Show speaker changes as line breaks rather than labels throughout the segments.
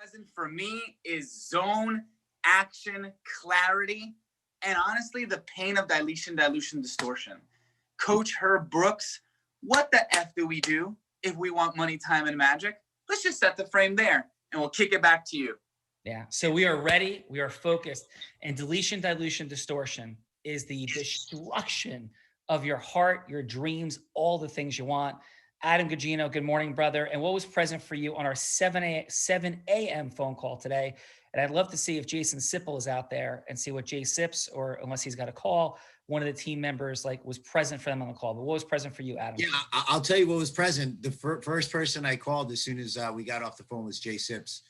Present for me is zone, action, clarity, and honestly, the pain of dilution, distortion. Coach Herb Brooks, what the F do we do if we want money, time, and magic? Let's just set the frame there and we'll kick it back to you.
Yeah. So we are ready. We are focused. And deletion, dilution, distortion is the destruction of your heart, your dreams, all the things you want. Adam Gugino, good morning, brother. And what was present for you on our 7 a.m. phone call today? And I'd love to see if Jason Sipple is out there and see what Jay Sips, or unless he's got a call, one of the team members was present for them on the call. But what was present for you, Adam?
Yeah, I'll tell you what was present. The first person I called as soon as we got off the phone was Jay Sips.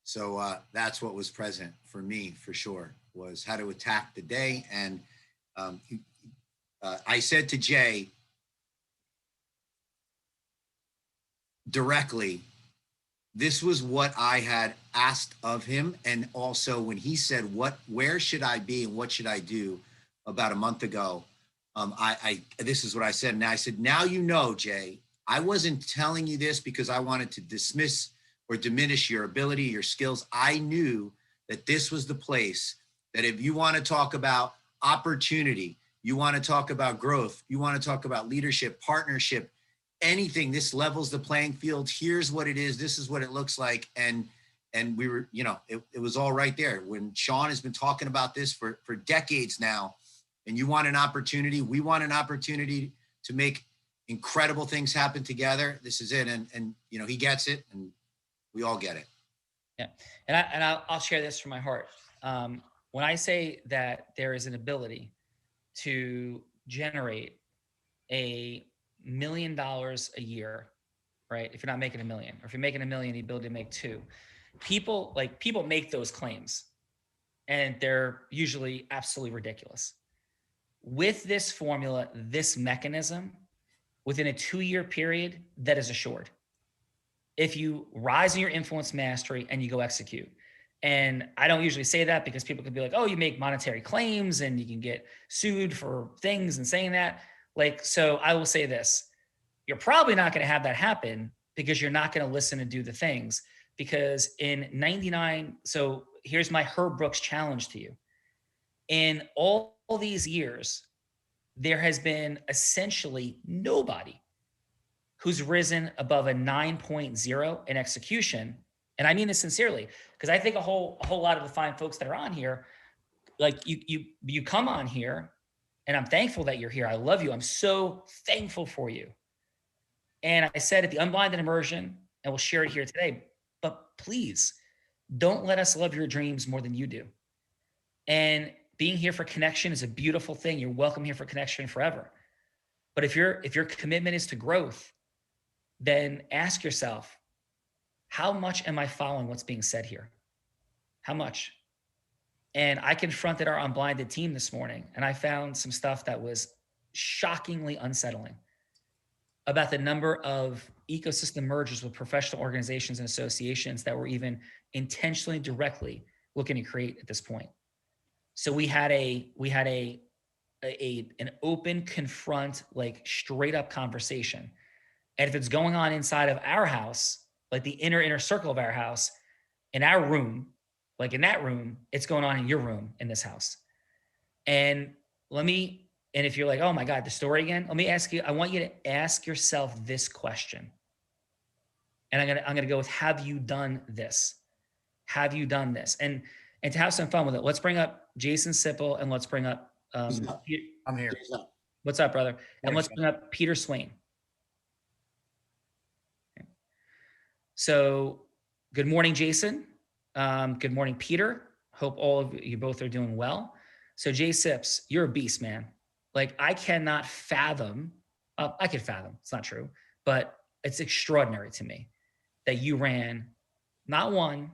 So that's what was present for me, for sure, was how to attack the day. And I said to Jay directly, this was what I had asked of him. And also when he said, where should I be and what should I do about a month ago, this is what I said. And I said, now you know, Jay, I wasn't telling you this because I wanted to dismiss or diminish your ability, your skills. I knew that this was the place that if you want to talk about opportunity, you want to talk about growth, you want to talk about leadership, partnership, anything, this levels the playing field. Here's what it is. This is what it looks like. And we were, it was all right there. When Sean has been talking about this for decades now, and you want an opportunity, we want an opportunity to make incredible things happen together. This is it. And he gets it, and we all get it.
Yeah. And I'll share this from my heart. When I say that there is an ability to generate $1 million a year, right? If you're not making $1 million, or if you're making $1 million, the ability to make $2 million, people make those claims, and they're usually absolutely ridiculous. With this formula, this mechanism, within a 2-year period, that is assured. If you rise in your influence mastery and you go execute. And I don't usually say that because people could be like, oh, you make monetary claims and you can get sued for things and saying that. So I will say this, you're probably not going to have that happen because you're not going to listen and do the things, because in 99, so here's my Herb Brooks challenge to you. In all these years, there has been essentially nobody who's risen above a 9.0 in execution. And I mean this sincerely, because I think a whole lot of the fine folks that are on here, you come on here, and I'm thankful that you're here. I love you. I'm so thankful for you. And I said at the Unblinded immersion, and we'll share it here today, but please don't let us love your dreams more than you do. And being here for connection is a beautiful thing. You're welcome here for connection forever. But if your commitment is to growth, then ask yourself, how much am I following what's being said here? How much? And I confronted our Unblinded team this morning, and I found some stuff that was shockingly unsettling about the number of ecosystem mergers with professional organizations and associations that were even intentionally, directly looking to create at this point. So we had an open confront, straight up conversation. And if it's going on inside of our house, like the inner circle of our house, in our room, in that room, it's going on in your room in this house. And if you're like, oh my God, the story again, let me ask you, I want you to ask yourself this question. And I'm gonna go with, have you done this? Have you done this? And to have some fun with it, let's bring up Jason Sipple, and let's bring up,
I'm here.
What's up, brother? And let's bring up Peter Swain. Okay. So good morning, Jason. Good morning, Peter. Hope all of you both are doing well. So Jay Sips, you're a beast, man. I cannot fathom, I could fathom, it's not true, but it's extraordinary to me that you ran not 1,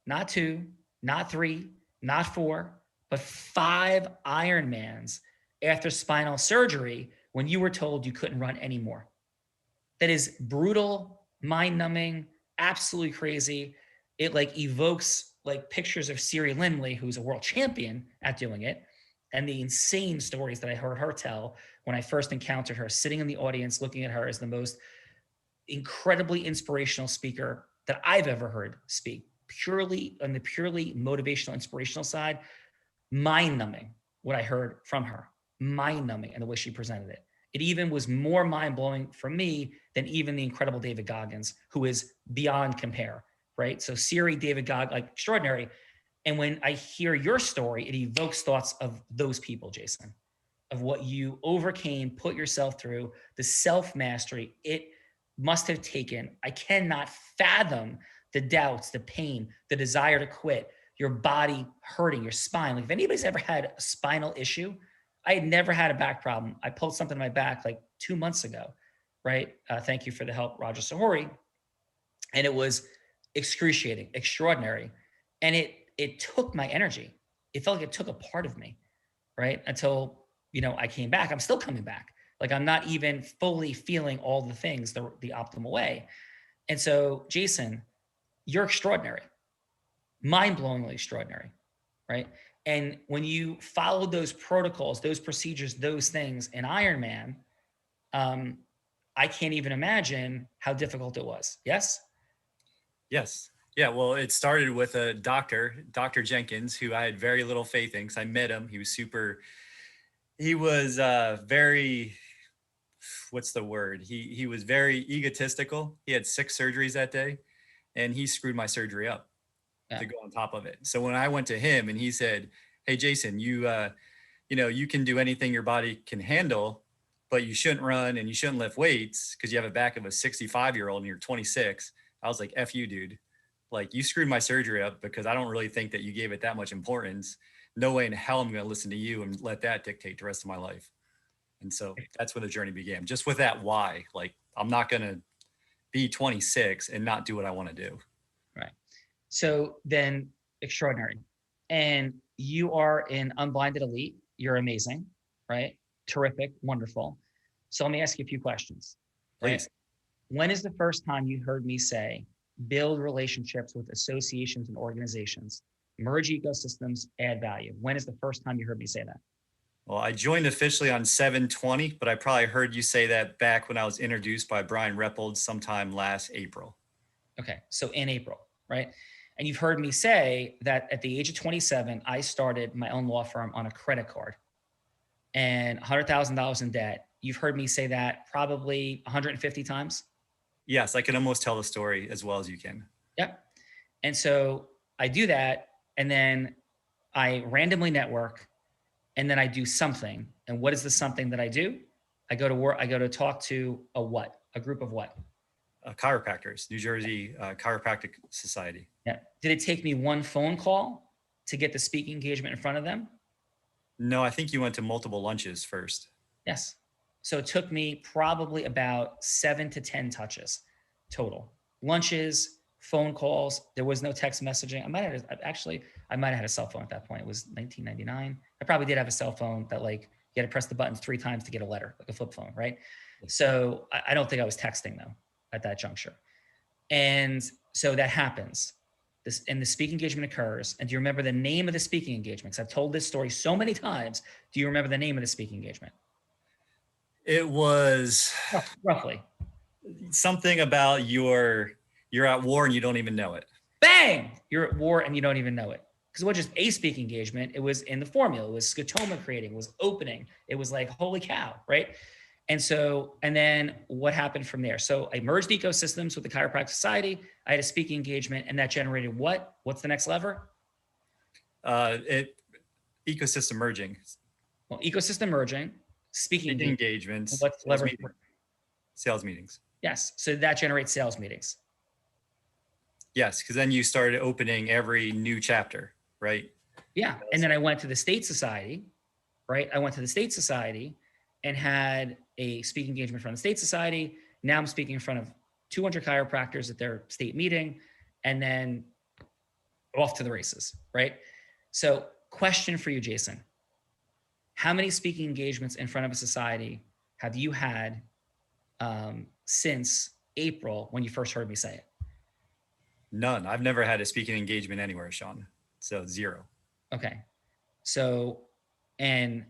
not 2, not 3, not 4, but 5 Ironmans after spinal surgery when you were told you couldn't run anymore. That is brutal, mind-numbing, absolutely crazy. It evokes pictures of Siri Lindley, who's a world champion at doing it, and the insane stories that I heard her tell when I first encountered her, sitting in the audience, looking at her as the most incredibly inspirational speaker that I've ever heard speak. purely on the purely motivational, inspirational side, mind-numbing what I heard from her, mind-numbing, and the way she presented it. It even was more mind-blowing for me than even the incredible David Goggins, who is beyond compare, right? So Siri, David Goggins, like extraordinary. And when I hear your story, it evokes thoughts of those people, Jason, of what you overcame, put yourself through, the self-mastery it must have taken. I cannot fathom the doubts, the pain, the desire to quit, your body hurting, your spine. Like if anybody's ever had a spinal issue, I had never had a back problem. I pulled something in my back like 2 months ago, right? Thank you for the help, Roger Sahori. And it was excruciating, extraordinary. And it took my energy. It felt like it took a part of me, right? Until, I came back. I'm still coming back. Like I'm not even fully feeling all the things the optimal way. And so, Jason, you're extraordinary, mind-blowingly extraordinary, right? And when you follow those protocols, those procedures, those things in Ironman, I can't even imagine how difficult it was. Yes?
Yes. Yeah. Well, it started with a doctor, Dr. Jenkins, who I had very little faith in because I met him. He was very, what's the word? He was very egotistical. He had 6 surgeries that day and he screwed my surgery up to go on top of it. So when I went to him and he said, "Hey, Jason, you can do anything your body can handle, but you shouldn't run and you shouldn't lift weights because you have a back of a 65-year-old and you're 26. I was like, F you, dude. Like you screwed my surgery up because I don't really think that you gave it that much importance. No way in hell I'm going to listen to you and let that dictate the rest of my life. And so that's where the journey began. Just with that why, like I'm not going to be 26 and not do what I want to do.
Right. So then extraordinary. And you are in Unblinded Elite. You're amazing, right? Terrific, wonderful. So let me ask you a few questions. Right?
Please.
When is the first time you heard me say, build relationships with associations and organizations, merge ecosystems, add value? When is the first time you heard me say that?
Well, I joined officially on 7/20, but I probably heard you say that back when I was introduced by Brian Reppold sometime last April.
Okay, so in April, right? And you've heard me say that at the age of 27, I started my own law firm on a credit card and $100,000 in debt. You've heard me say that probably 150 times.
Yes, I can almost tell the story as well as you can.
Yep. And so I do that, and then I randomly network, and then I do something. And what is the something that I do? I go to work. I go to talk to a what? A group of what?
Chiropractors, New Jersey Chiropractic Society.
Yeah. Did it take me one phone call to get the speaking engagement in front of them?
No, I think you went to multiple lunches first.
Yes. So it took me probably about 7 to 10 touches total. Lunches, phone calls. There was no text messaging. I might have had a cell phone at that point. It was 1999. I probably did have a cell phone that like you had to press the buttons 3 times to get a letter, like a flip phone, right? So I don't think I was texting though at that juncture. And so that happens. And the speaking engagement occurs. And do you remember the name of the speaking engagement? Because I've told this story so many times. Do you remember the name of the speaking engagement?
It was
roughly
something about you're at war and you don't even know it.
Bang! You're at war and you don't even know it. Because it wasn't just a speaking engagement. It was in the formula. It was scotoma creating. It was opening. It was like, holy cow, right? And then what happened from there? So I merged ecosystems with the Chiropractic Society. I had a speaking engagement, and that generated what? What's the next lever?
Ecosystem merging.
Well, ecosystem merging, speaking
engagements.
What's the lever?
Sales meetings.
Yes. So that generates sales meetings.
Yes, because then you started opening every new chapter, right?
Yeah. And then I went to the State Society, right? I went to the State Society and had a speaking engagement from the State Society. Now I'm speaking in front of 200 chiropractors at their state meeting, and then off to the races, right? So question for you, Jason. How many speaking engagements in front of a society have you had since April when you first heard me say it?
None. I've never had a speaking engagement anywhere, Sean. So 0.
Okay. So, and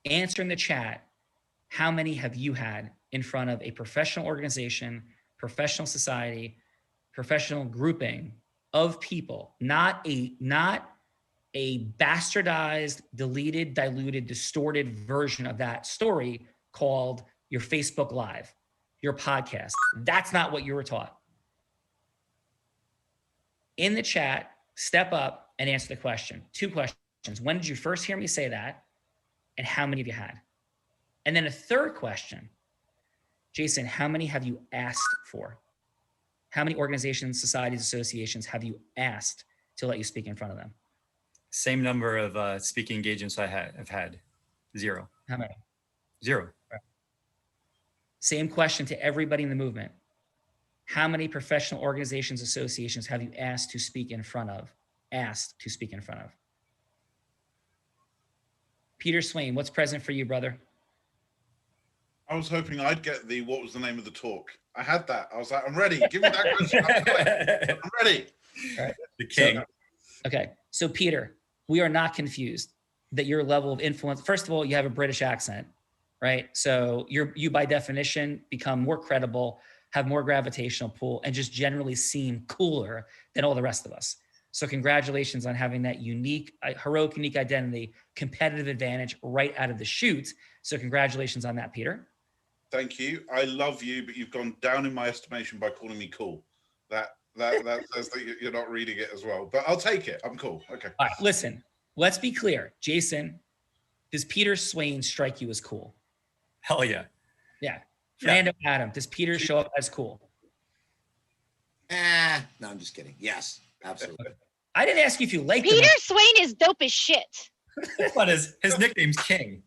answer in the chat, how many have you had in front of a professional organization, professional society, professional grouping of people, not a bastardized, deleted, diluted, distorted version of that story called your Facebook Live, your podcast. That's not what you were taught. In the chat, step up and answer the question. 2 questions. When did you first hear me say that? And how many of you had? And then a 3rd question. Jason, how many have you asked for? How many organizations, societies, associations have you asked to let you speak in front of them?
Same number of speaking engagements I've had. 0.
How many?
0.
Right. Same question to everybody in the movement. How many professional organizations, associations have you asked to speak in front of? Asked to speak in front of. Peter Swain, what's present for you, brother?
I was hoping I'd get what was the name of the talk? I had that. I was like, I'm ready. Give me that question. I'm ready.
Right.
The king.
Okay. So Peter, we are not confused that your level of influence, first of all, you have a British accent, right? So you by definition become more credible, have more gravitational pull, and just generally seem cooler than all the rest of us. So congratulations on having that unique, heroic, unique identity, competitive advantage right out of the chute. So congratulations on that, Peter.
Thank you. I love you, but you've gone down in my estimation by calling me cool. That says that you're not reading it as well, but I'll take it. I'm cool. Okay.
All right, listen, let's be clear. Jason, does Peter Swain strike you as cool?
Hell yeah.
Yeah. Fernando Adam, does Peter show up as cool?
No, I'm just kidding. Yes, absolutely.
I didn't ask you if you liked him.
Peter Swain is dope as shit.
But his nickname's King.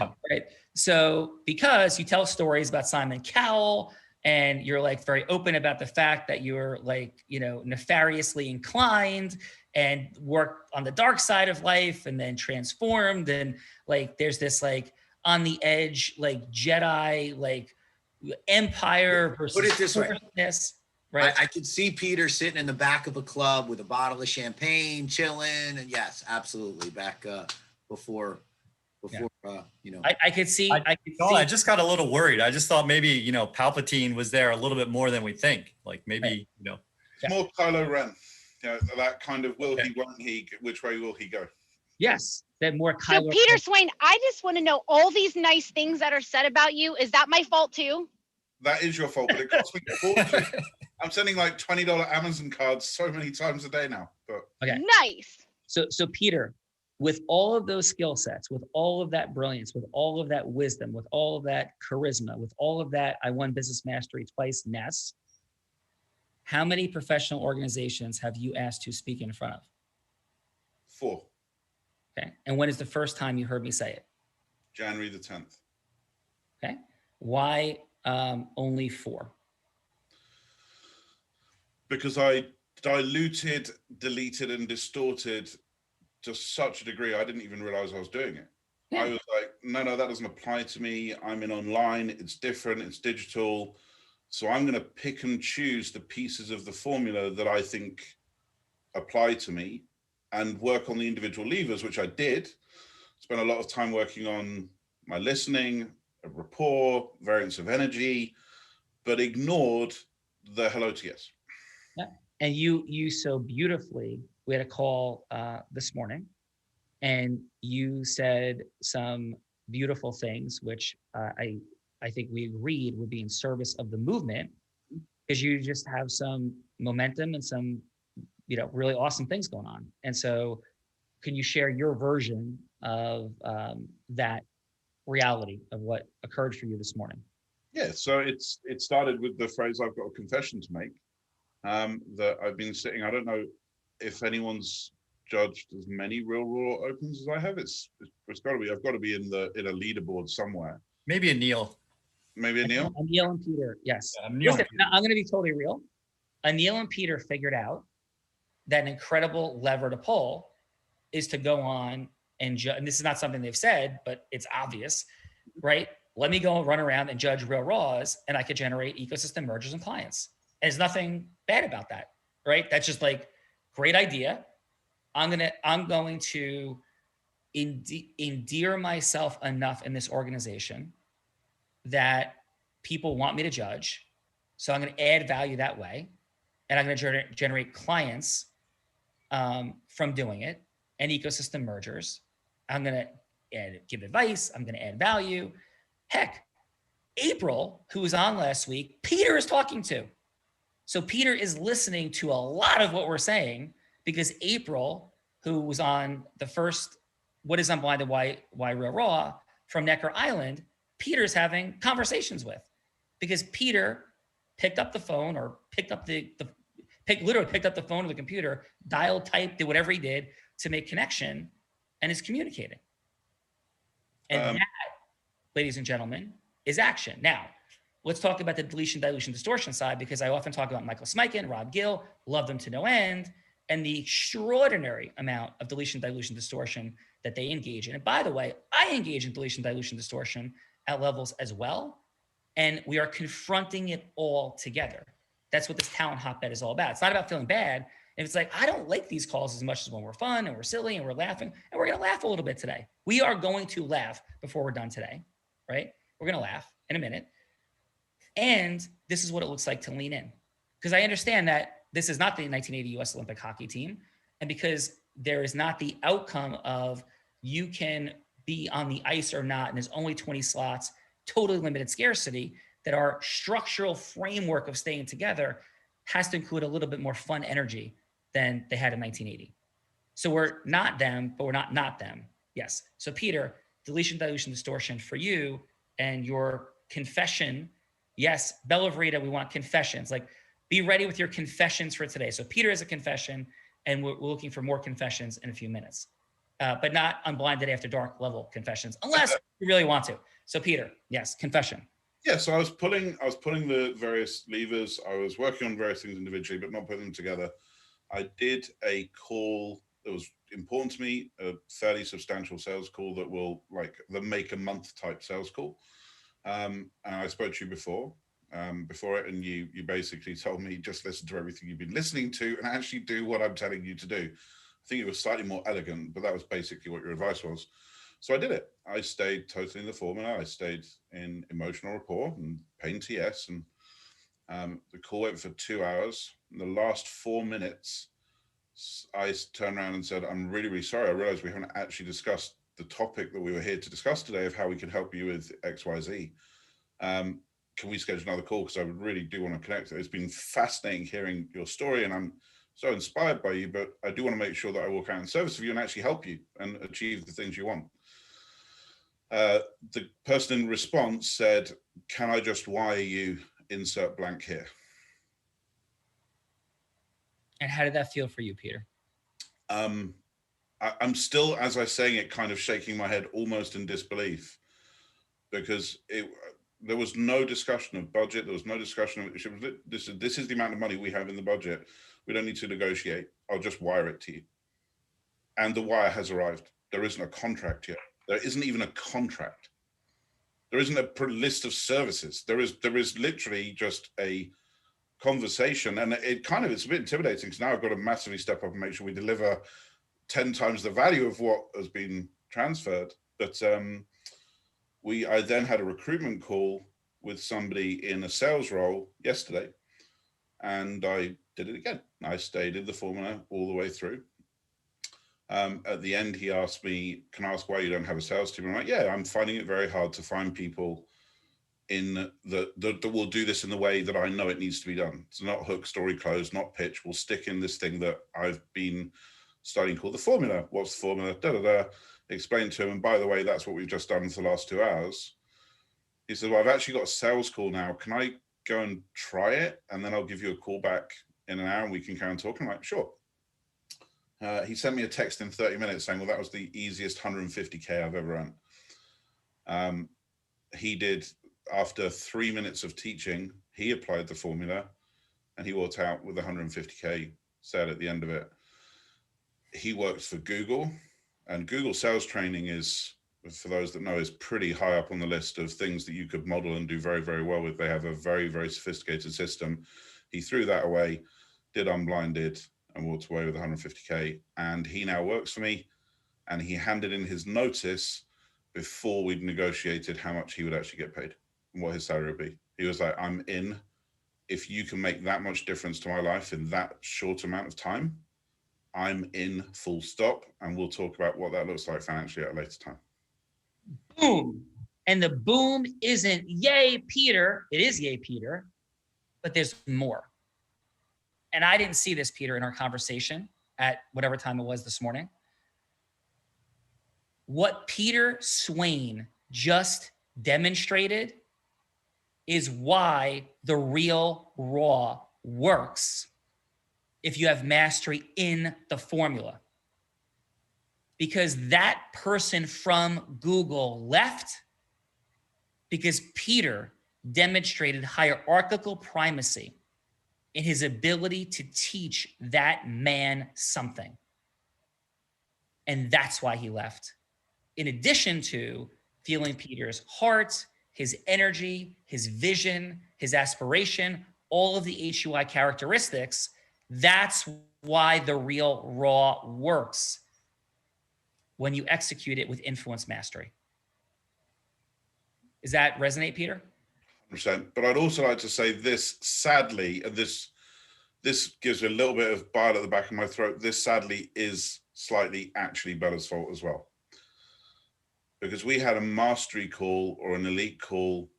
Right. So because you tell stories about Simon Cowell and you're like very open about the fact that you're like, nefariously inclined and work on the dark side of life and then transformed. And like, there's this like on the edge, like Jedi, like empire versus
Put it this way.
Right.
I could see Peter sitting in the back of a club with a bottle of champagne, chilling, and yes, absolutely. Back before.
I could see.
I just got a little worried. I just thought maybe Palpatine was there a little bit more than we think. Like maybe
It's more Kylo Ren. That kind of will he, won't he? Which way will he go?
Yes, that more Kylo.
So Peter Swain, I just want to know all these nice things that are said about you. Is that my fault too?
That is your fault, but it costs me a fortune. I'm sending like $20 Amazon cards so many times a day now. But
Okay. Nice.
So Peter, with all of those skill sets, with all of that brilliance, with all of that wisdom, with all of that charisma, with all of that I won business mastery twice-ness, how many professional organizations have you asked to speak in front of?
4.
Okay. And when is the first time you heard me say it?
January the 10th.
Okay. Why only 4?
Because I diluted, deleted, and distorted to such a degree I didn't even realize I was doing it. Yeah. I was like, no, that doesn't apply to me. I'm in online, it's different, it's digital. So I'm going to pick and choose the pieces of the formula that I think apply to me and work on the individual levers, which I did. Spent a lot of time working on my listening, rapport, variance of energy, but ignored the hello to yes.
Yeah. And you so beautifully, we had a call this morning and you said some beautiful things, which I think we agreed would be in service of the movement, because you just have some momentum and some, really awesome things going on. And so can you share your version of that reality of what occurred for you this morning?
Yeah, so it started with the phrase, I've got a confession to make, that I've been sitting, I don't know if anyone's judged as many real raw opens as I have. It's got to be, I've got to be in a leaderboard somewhere.
Maybe a Neil.
Maybe a Neil?
Neil and Peter, yes.
Yeah,
Listen, I'm going to be totally real. Neil and Peter figured out that an incredible lever to pull is to go on and this is not something they've said, but it's obvious, right? Let me go run around and judge real raws, and I could generate ecosystem mergers and clients. And there's nothing bad about that, right? That's just like, great idea. I'm going to endear myself enough in this organization that people want me to judge. So I'm going to add value that way. and I'm going to generate clients from doing it, and ecosystem mergers. I'm going to give advice. I'm going to add value. Heck, April, who was on last week, Peter is talking to. So Peter is listening to a lot of what we're saying because April, who was on the first What is Unblinded, Why Real Raw from Necker Island, Peter's having conversations with, because Peter picked up the phone or literally picked up the phone or the computer, dialed, typed, did whatever he did to make connection, and is communicating. And that, ladies and gentlemen, is action. Now, let's talk about the deletion, dilution, distortion side, because I often talk about Michael Smikin, Rob Gill, love them to no end, and the extraordinary amount of deletion, dilution, distortion that they engage in. And by the way, I engage in deletion, dilution, distortion at levels as well. And we are confronting it all together. That's what this talent hotbed is all about. It's not about feeling bad. If it's like, I don't like these calls as much as when we're fun and we're silly and we're laughing, and we're going to laugh a little bit today. We are going to laugh before we're done today, right? We're going to laugh in a minute. And this is what it looks like to lean in. Because I understand that this is not the 1980 US Olympic hockey team. And because there is not the outcome of you can be on the ice or not, and there's only 20 slots, totally limited scarcity, that our structural framework of staying together has to include a little bit more fun energy than they had in 1980. So we're not them, but we're not them. Yes. So Peter, deletion, dilution, distortion for you and your confession. Yes, Bella Verita, we want confessions. Like, be ready with your confessions for today. So Peter has a confession, and we're looking for more confessions in a few minutes, but not Unblinded After Dark level confessions, unless you really want to. So Peter, yes, confession.
Yeah, so I was pulling the various levers. I was working on various things individually, but not putting them together. I did a call that was important to me, a fairly substantial sales call that will, like, the make a month type sales call. And I spoke to you before it, and you basically told me, just listen to everything you've been listening to and actually do what I'm telling you to do. I think it was slightly more elegant, but that was basically what your advice was. So I did it. I stayed totally in the formula. I stayed in emotional rapport and pain TS, and the call went for 2 hours. In the last 4 minutes, I turned around and said, I'm really, really sorry. I realized we haven't actually discussed the topic that we were here to discuss today of how we can help you with XYZ. Can we schedule another call? Because I really do want to connect. It's been fascinating hearing your story, and I'm so inspired by you, but I do want to make sure that I walk out in service of you and actually help you and achieve the things you want. The person in response said, can I just wire you, insert blank here?
And how did that feel for you, Peter?
I'm still, as I'm saying it, kind of shaking my head almost in disbelief, because there was no discussion of budget. There was no discussion of, this is the amount of money we have in the budget. We don't need to negotiate. I'll just wire it to you. And the wire has arrived. There isn't a contract yet. There isn't even a contract. There isn't a list of services. There is literally just a conversation. And it's a bit intimidating, because now I've got to massively step up and make sure we deliver 10 times the value of what has been transferred. But I then had a recruitment call with somebody in a sales role yesterday, and I did it again. I stayed in the formula all the way through. At the end, he asked me, can I ask why you don't have a sales team? I'm like, yeah, I'm finding it very hard to find people that will do this in the way that I know it needs to be done. It's not hook, story, close, not pitch. We'll stick in this thing that I've been studying called the formula. What's the formula? Da, da, da. Explain to him. And by the way, that's what we've just done for the last 2 hours. He said, well, I've actually got a sales call now. Can I go and try it? And then I'll give you a call back in an hour and we can carry on talking. I'm like, sure. He sent me a text in 30 minutes saying, well, that was the easiest 150K I've ever run. He did, after 3 minutes of teaching, he applied the formula and he walked out with 150K sale at the end of it. He worked for Google, and Google sales training is, for those that know, is pretty high up on the list of things that you could model and do very, very well with. They have a very, very sophisticated system. He threw that away, did Unblinded, and walked away with 150K. And he now works for me, and he handed in his notice before we'd negotiated how much he would actually get paid and what his salary would be. He was like, I'm in if you can make that much difference to my life in that short amount of time, I'm in, full stop. And we'll talk about what that looks like financially at a later time.
Boom. And the boom isn't yay, Peter. It is yay, Peter, but there's more. And I didn't see this, Peter, in our conversation at whatever time it was this morning. What Peter Swain just demonstrated is why the real raw works if you have mastery in the formula. Because that person from Google left because Peter demonstrated hierarchical primacy in his ability to teach that man something. And that's why he left. In addition to feeling Peter's heart, his energy, his vision, his aspiration, all of the HUI characteristics, that's why the real raw works when you execute it with influence mastery. Does that resonate, Peter?
100%. But I'd also like to say this, sadly, and this gives me a little bit of bile at the back of my throat. This sadly is slightly actually Bella's fault as well. Because we had a mastery call or an elite call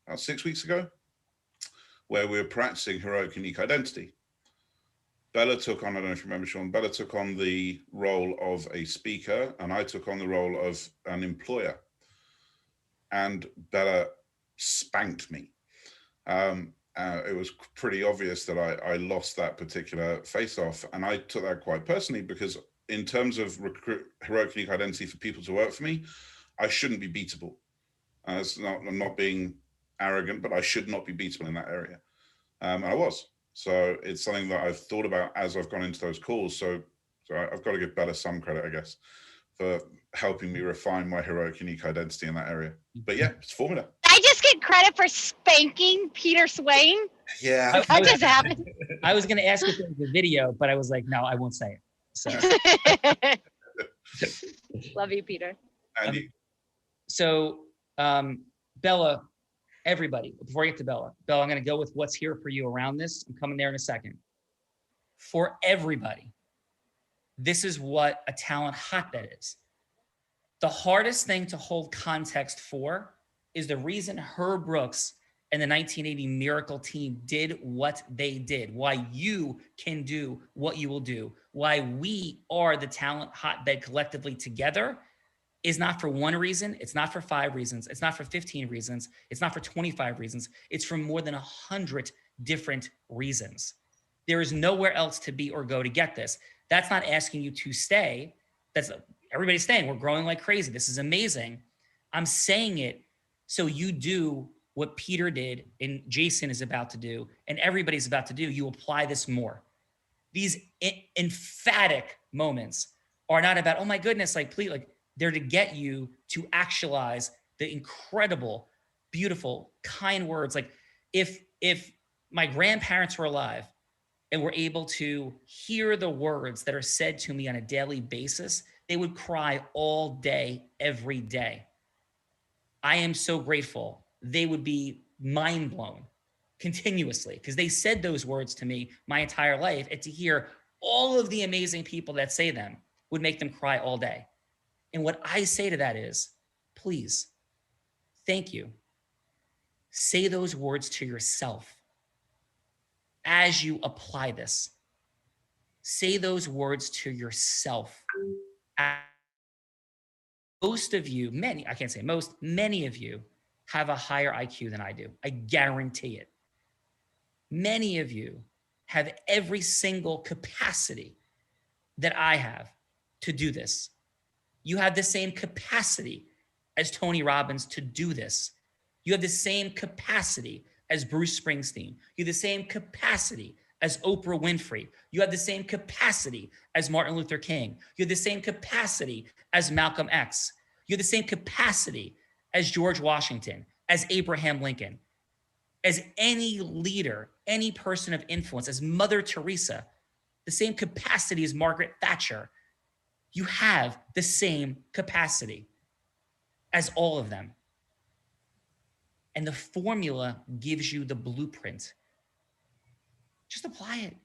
about 6 weeks ago, where we were practicing heroic unique identity. Bella took on, I don't know if you remember, Sean, Bella took on the role of a speaker and I took on the role of an employer. And Bella spanked me. It was pretty obvious that I lost that particular face-off, and I took that quite personally because in terms of heroic unique identity for people to work for me, I shouldn't be beatable. I'm not being arrogant, but I should not be beatable in that area. And I was. So it's something that I've thought about as I've gone into those calls. So I've got to give Bella some credit, I guess, for helping me refine my heroic unique identity in that area. But yeah, it's formula.
I just get credit for spanking Peter Swain.
Yeah.
That just happened.
I was going to ask if there was a video, but I was like, no, I won't say it. So,
Love you, Peter.
Andy.
so Bella, everybody, before I get to Bella, I'm going to go with what's here for you around this. I'm coming there in a second. For everybody, this is what a talent hotbed is. The hardest thing to hold context for is the reason Herb Brooks and the 1980 Miracle team did what they did, why you can do what you will do, why we are the talent hotbed collectively together is not for one reason. It's not for 5 reasons. It's not for 15 reasons. It's not for 25 reasons. It's for more than 100 different reasons. There is nowhere else to be or go to get this. That's not asking you to stay. Everybody's staying. We're growing like crazy. This is amazing. I'm saying it so you do what Peter did and Jason is about to do and everybody's about to do. You apply this more. These emphatic moments are not about, oh my goodness, like please, like they're to get you to actualize the incredible, beautiful, kind words. Like if my grandparents were alive and were able to hear the words that are said to me on a daily basis, they would cry all day, every day. I am so grateful. They would be mind blown continuously because they said those words to me my entire life, and to hear all of the amazing people that say them would make them cry all day. And what I say to that is, please, thank you. Say those words to yourself as you apply this. Say those words to yourself. Most of you, I can't say most, many of you have a higher IQ than I do. I guarantee it. Many of you have every single capacity that I have to do this. You have the same capacity as Tony Robbins to do this. You have the same capacity as Bruce Springsteen. You have the same capacity as Oprah Winfrey. You have the same capacity as Martin Luther King. You have the same capacity as Malcolm X. You have the same capacity as George Washington, as Abraham Lincoln, as any leader, any person of influence, as Mother Teresa, the same capacity as Margaret Thatcher. You have the same capacity as all of them. And the formula gives you the blueprint Just apply it.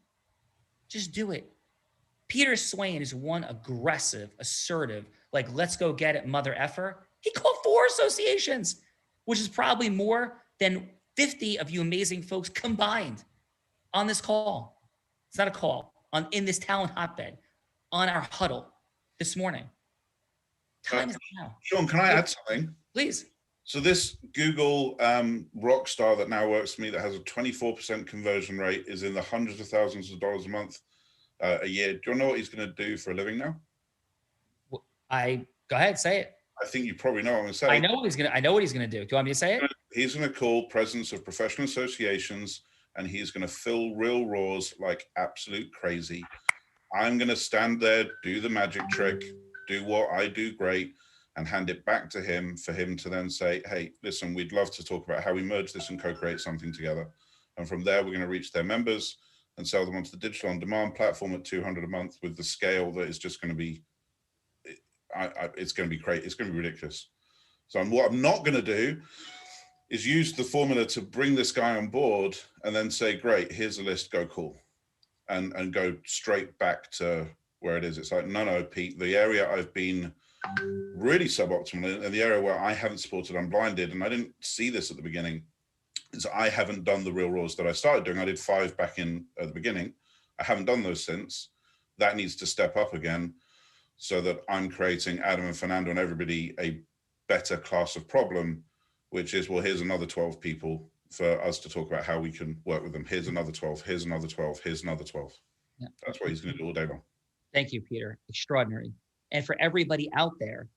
Just do it. Peter Swain is one aggressive, assertive, like, let's go get it, mother effer. He called 4 associations, which is probably more than 50 of you amazing folks combined on this call. It's not a call, in this talent hotbed, on our huddle this morning. Time is now.
Sean, can I add something?
Please.
So this Google rock star that now works for me that has a 24% conversion rate is in the hundreds of thousands of dollars a month, a year. Do you know what he's going to do for a living now?
Go ahead, say it.
I think you probably know what I'm going to say.
I know what he's going to do. Do you want me to say it?
He's going to call presidents of professional associations and he's going to fill real roars like absolute crazy. I'm going to stand there, do the magic trick, do what I do great, and hand it back to him for him to then say, hey, listen, we'd love to talk about how we merge this and co-create something together. And from there, we're going to reach their members and sell them onto the digital on-demand platform at $200 a month with the scale that is just going to be, it's going to be great. It's going to be ridiculous. So what I'm not going to do is use the formula to bring this guy on board and then say, great, here's a list, go cool. And go straight back to where it is. It's like, no, Pete, the area I've been really suboptimal in, the area where I haven't supported Unblinded, and I didn't see this at the beginning, is I haven't done the real roles that I started doing. I did 5 back in at the beginning. I haven't done those since. That needs to step up again so that I'm creating Adam and Fernando and everybody a better class of problem, which is, well, here's another 12 people for us to talk about how we can work with them. Here's another 12, here's another 12, here's another 12. Yeah. That's what he's going to do all day long.
Thank you, Peter. Extraordinary. And for everybody out there,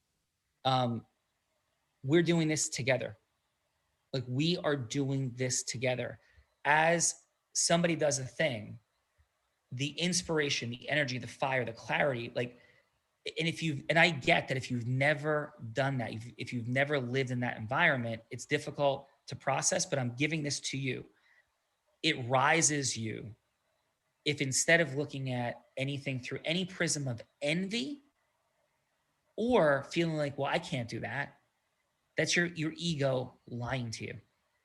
we're doing this together. Like, we are doing this together. As somebody does a thing, the inspiration, the energy, the fire, the clarity, like, and I get that if you've never done that, if you've never lived in that environment, it's difficult to process, but I'm giving this to you. It rises you if, instead of looking at anything through any prism of envy or feeling like, well, I can't do that, that's your ego lying to you.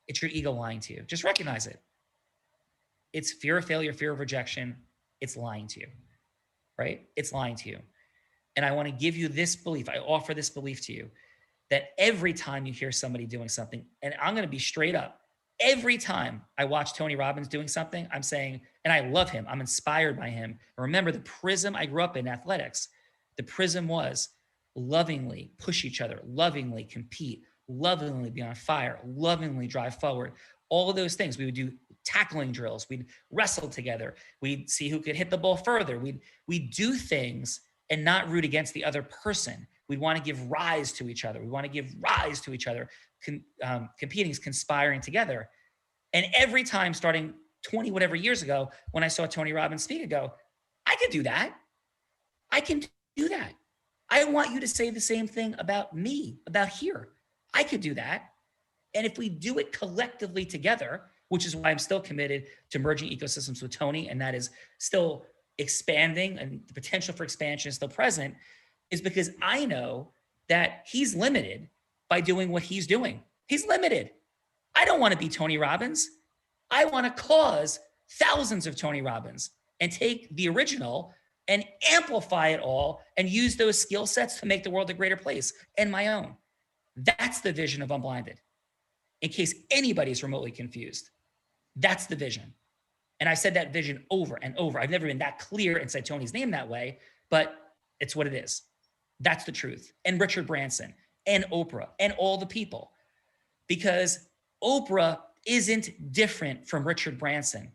It's your ego lying to you. Just recognize it. It's fear of failure, fear of rejection. It's lying to you, right? It's lying to you. And I want to give you this belief. I offer this belief to you that every time you hear somebody doing something, and I'm going to be straight up, every time I watch Tony Robbins doing something, I'm saying, and I love him, I'm inspired by him. Remember, the prism I grew up in athletics, the prism was lovingly push each other, lovingly compete, lovingly be on fire, lovingly drive forward. All of those things. We would do tackling drills. We'd wrestle together. We'd see who could hit the ball further. We'd do things and not root against the other person. We want to give rise to each other. We want to give rise to each other, competing, conspiring together. And every time, starting 20 whatever years ago, when I saw Tony Robbins speak, I go, I could do that. I can do that. I want you to say the same thing about me, about here. I could do that. And if we do it collectively together, which is why I'm still committed to merging ecosystems with Tony, and that is still expanding, and the potential for expansion is still present, is because I know that he's limited by doing what he's doing. He's limited. I don't want to be Tony Robbins. I want to cause thousands of Tony Robbins and take the original and amplify it all and use those skill sets to make the world a greater place, and my own. That's the vision of Unblinded. In case anybody's remotely confused, that's the vision. And I said that vision over and over. I've never been that clear and said Tony's name that way, but it's what it is. That's the truth. And Richard Branson and Oprah and all the people, because Oprah isn't different from Richard Branson.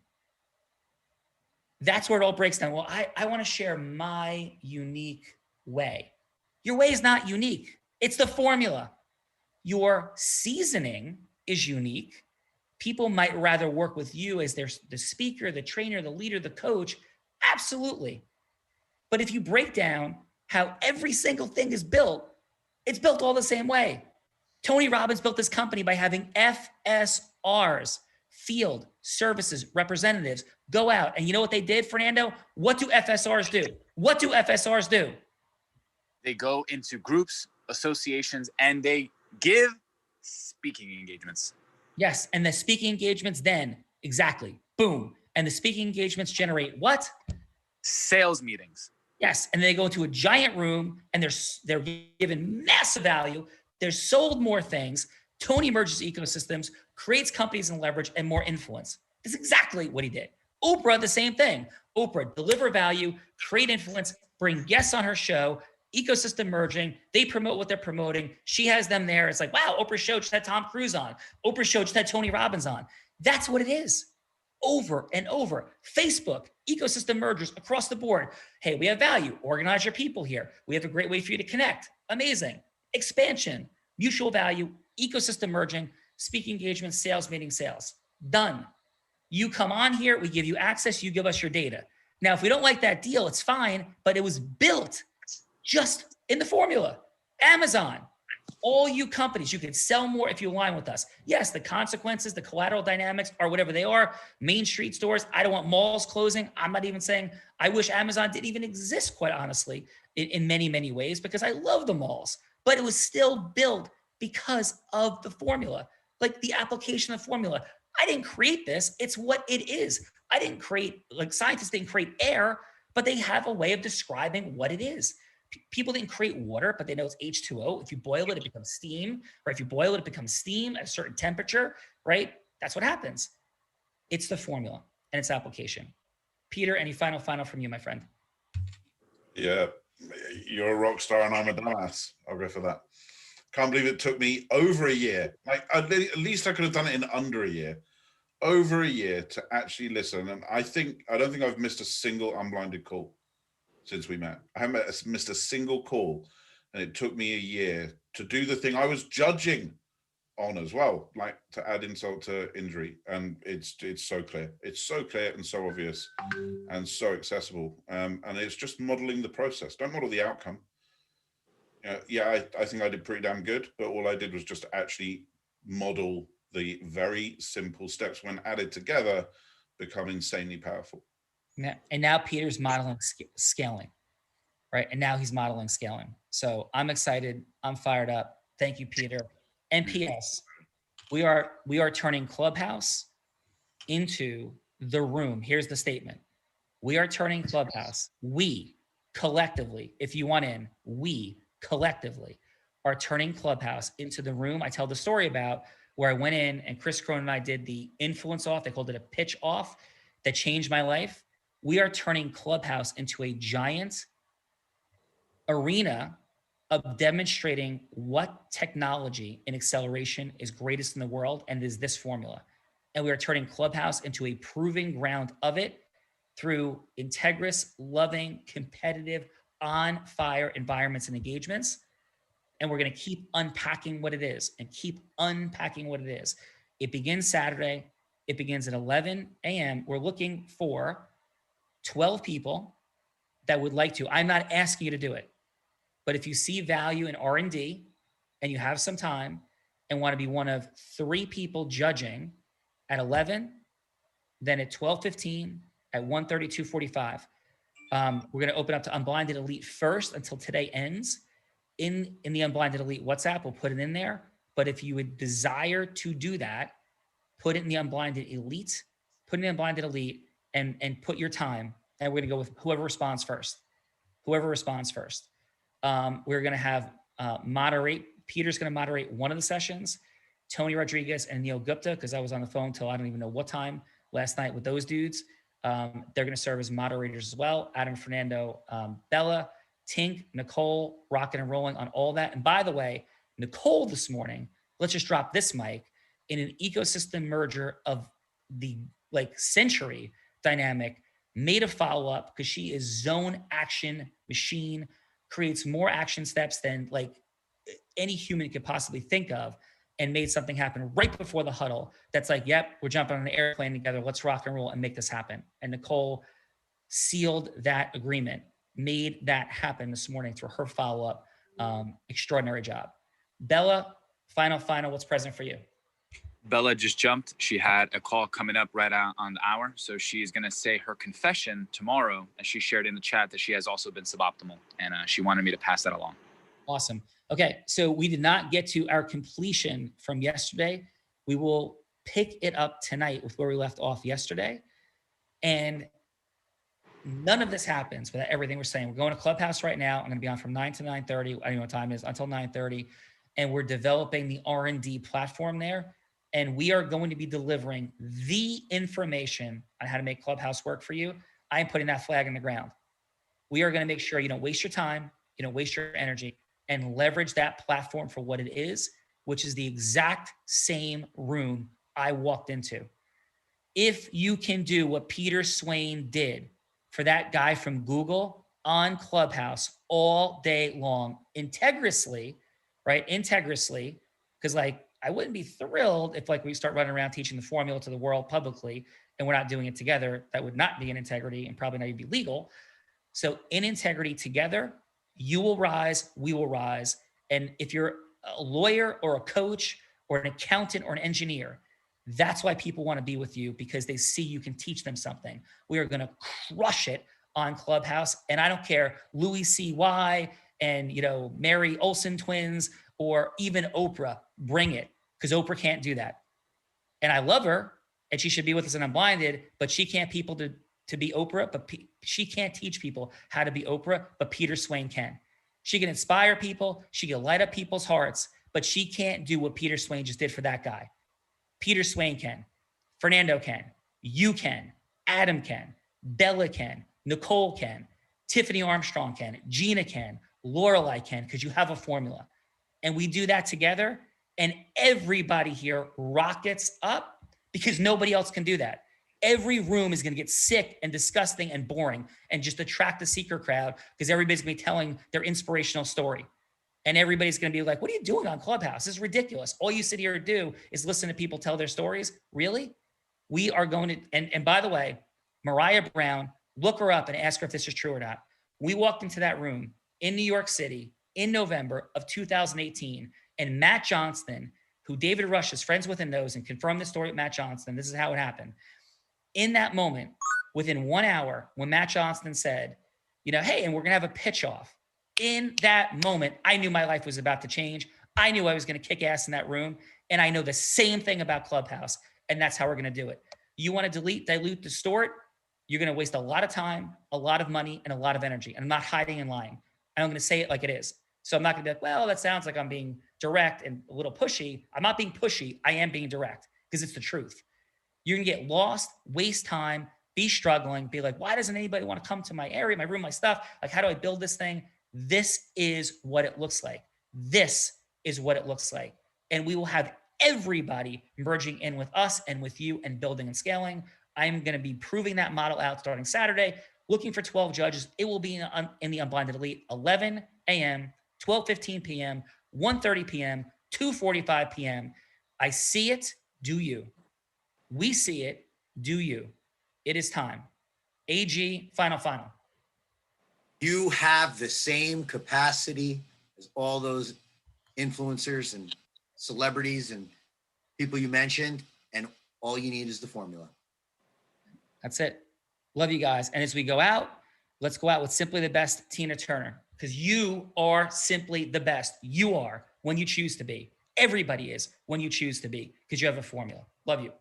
That's where it all breaks down. Well, I want to share my unique way. Your way is not unique. It's the formula. Your seasoning is unique. People might rather work with you as the speaker, the trainer, the leader, the coach. Absolutely. But if you break down how every single thing is built, it's built all the same way. Tony Robbins built this company by having FSRs, field services representatives, go out. And you know what they did, Fernando? What do FSRs do? What do FSRs do?
They go into groups, associations, and they give speaking engagements.
Yes, and the speaking engagements then, exactly, boom, And the speaking engagements generate what?
Sales meetings.
Yes, and they go into a giant room and they're given massive value. They're sold more things. Tony merges ecosystems, creates companies and leverage and more influence. That's exactly what he did. Oprah, the same thing. Oprah, deliver value, create influence, bring guests on her show, ecosystem merging. They promote what they're promoting. She has them there. It's like, wow, Oprah's show just had Tom Cruise on. Oprah's show just had Tony Robbins on. That's what it is. Over and over. Facebook, ecosystem mergers across the board. Hey, we have value. Organize your people here. We have a great way for you to connect. Amazing. Expansion, mutual value, ecosystem merging, speaking engagements, sales meetings, sales. Done. You come on here, we give you access, you give us your data. Now, if we don't like that deal, it's fine, but it was built just in the formula. Amazon, all you companies, you can sell more if you align with us. Yes, the consequences, the collateral dynamics are whatever they are. Main street stores, I don't want malls closing. I'm not even saying, I wish Amazon didn't even exist, quite honestly, in many, many ways, because I love the malls, but it was still built because of the formula, like the application of formula. I didn't create this, it's what it is. I didn't create, like scientists didn't create air, but they have a way of describing what it is. People didn't create water, but they know it's H2O. If you boil it, it becomes steam, or if you boil it, it becomes steam at a certain temperature, right? That's what happens. It's the formula and its application. Peter, any final from you, my friend?
Yeah, you're a rock star and I'm a dumbass. I'll go for that. Can't believe it took me over a year. Like at least I could have done it in under a year. Over a year to actually listen. And I don't think I've missed a single Unblinded call since we met. I haven't missed a single call, and it took me a year to do the thing I was judging on as well, like to add insult to injury. And it's so clear. It's so clear and so obvious and so accessible. And it's just modeling the process. Don't model the outcome. Yeah, I think I did pretty damn good, but all I did was just actually model the very simple steps when added together become insanely powerful.
And now Peter's modeling scaling, right? And now he's modeling scaling. So I'm excited. I'm fired up. Thank you, Peter. And PS, we are turning Clubhouse into the room. Here's the statement. We are turning Clubhouse. We collectively, if you want in, we collectively are turning Clubhouse into the room I tell the story about, where I went in and Chris Cronin and I did the influence off. They called it a pitch off that changed my life. We are turning Clubhouse into a giant arena of demonstrating what technology and acceleration is greatest in the world, and it is this formula. And we are turning Clubhouse into a proving ground of it through integrous, loving, competitive, on fire environments and engagements. And we're going to keep unpacking what it is and keep unpacking what it is. It begins Saturday. It begins at 11 a.m. We're looking for 12 people that would like to. I'm not asking you to do it, but if you see value in R&D and you have some time and want to be one of 3 people judging at 11, then at 12:15, at 1:30, 2:45, we're going to open up to Unblinded Elite first until today ends. In the Unblinded Elite WhatsApp, we'll put it in there. But if you would desire to do that, put it in the Unblinded Elite, and put your time. And we're going to go with whoever responds first. We're going to have Peter's going to moderate one of the sessions. Tony Rodriguez and Neil Gupta, because I was on the phone till I don't even know what time last night with those dudes. They're going to serve as moderators as well. Adam, Fernando, Bella, Tink, Nicole, rocking and rolling on all that. And by the way, Nicole this morning, let's just drop this mic, in an ecosystem merger of the century dynamic, made a follow-up because she is zone action machine, creates more action steps than any human could possibly think of, and made something happen right before the huddle. That's like, yep, we're jumping on an airplane together. Let's rock and roll and make this happen. And Nicole sealed that agreement, made that happen this morning through her follow-up. Extraordinary job. Bella, final, what's present for you?
Bella just jumped. She had a call coming up right on the hour. So she's going to say her confession tomorrow, as she shared in the chat that she has also been suboptimal. And she wanted me to pass that along.
Awesome. Okay. So we did not get to our completion from yesterday. We will pick it up tonight with where we left off yesterday. And none of this happens without everything we're saying. We're going to Clubhouse right now. I'm going to be on from 9 to 9:30. I don't know what time it is, until 9:30. And we're developing the R&D platform there. And we are going to be delivering the information on how to make Clubhouse work for you. I am putting that flag in the ground. We are going to make sure you don't waste your time, you don't waste your energy, and leverage that platform for what it is, which is the exact same room I walked into. If you can do what Peter Swain did for that guy from Google on Clubhouse all day long, integrously, right? Integrously, because like I wouldn't be thrilled if like we start running around teaching the formula to the world publicly and we're not doing it together. That would not be in integrity and probably not even be legal. So in integrity together, you will rise, we will rise. And if you're a lawyer or a coach or an accountant or an engineer, that's why people want to be with you, because they see you can teach them something. We are going to crush it on Clubhouse. And I don't care, Louis C.Y. and, you know, Mary Olsen twins, or even Oprah, bring it, because Oprah can't do that. And I love her and she should be with us in Unblinded, but she can't people to be Oprah, but she can't teach people how to be Oprah, but Peter Swain can. She can inspire people. She can light up people's hearts, but she can't do what Peter Swain just did for that guy. Peter Swain can, Fernando can, you can, Adam can, Bella can, Nicole can, Tiffany Armstrong can, Gina can, Lorelai can, because you have a formula. And we do that together, and everybody here rockets up because nobody else can do that. Every room is going to get sick and disgusting and boring and just attract the seeker crowd, because everybody's going to be telling their inspirational story. And everybody's going to be like, what are you doing on Clubhouse? This is ridiculous. All you sit here and do is listen to people tell their stories. Really? We are going to, and by the way, Mariah Brown, look her up and ask her if this is true or not. We walked into that room in New York City in November of 2018, and Matt Johnston, who David Rush is friends with and knows and confirmed the story with Matt Johnston, this is how it happened. In that moment, within 1 hour, when Matt Johnston said, you know, hey, and we're going to have a pitch off. In that moment, I knew my life was about to change. I knew I was going to kick ass in that room. And I know the same thing about Clubhouse. And that's how we're going to do it. You want to dilute, distort, you're going to waste a lot of time, a lot of money, and a lot of energy. And I'm not hiding and lying. I'm going to say it like it is. So I'm not going to be like, well, that sounds like I'm being direct and a little pushy. I'm not being pushy. I am being direct because it's the truth. You're going to get lost, waste time, be struggling, be like, why doesn't anybody want to come to my area, my room, my stuff? Like, how do I build this thing? This is what it looks like. This is what it looks like. And we will have everybody merging in with us and with you and building and scaling. I'm going to be proving that model out starting Saturday, looking for 12 judges. It will be in the Unblinded Elite, 11 a.m., 12:15 p.m., 1:30 p.m., 2:45 p.m. I see it. Do you? We see it. Do you? It is time. AG, final.
You have the same capacity as all those influencers and celebrities and people you mentioned, and all you need is the formula.
That's it. Love you guys. And as we go out, let's go out with simply the best, Tina Turner, because you are simply the best. You are when you choose to be. Everybody is when you choose to be, because you have a formula. Love you.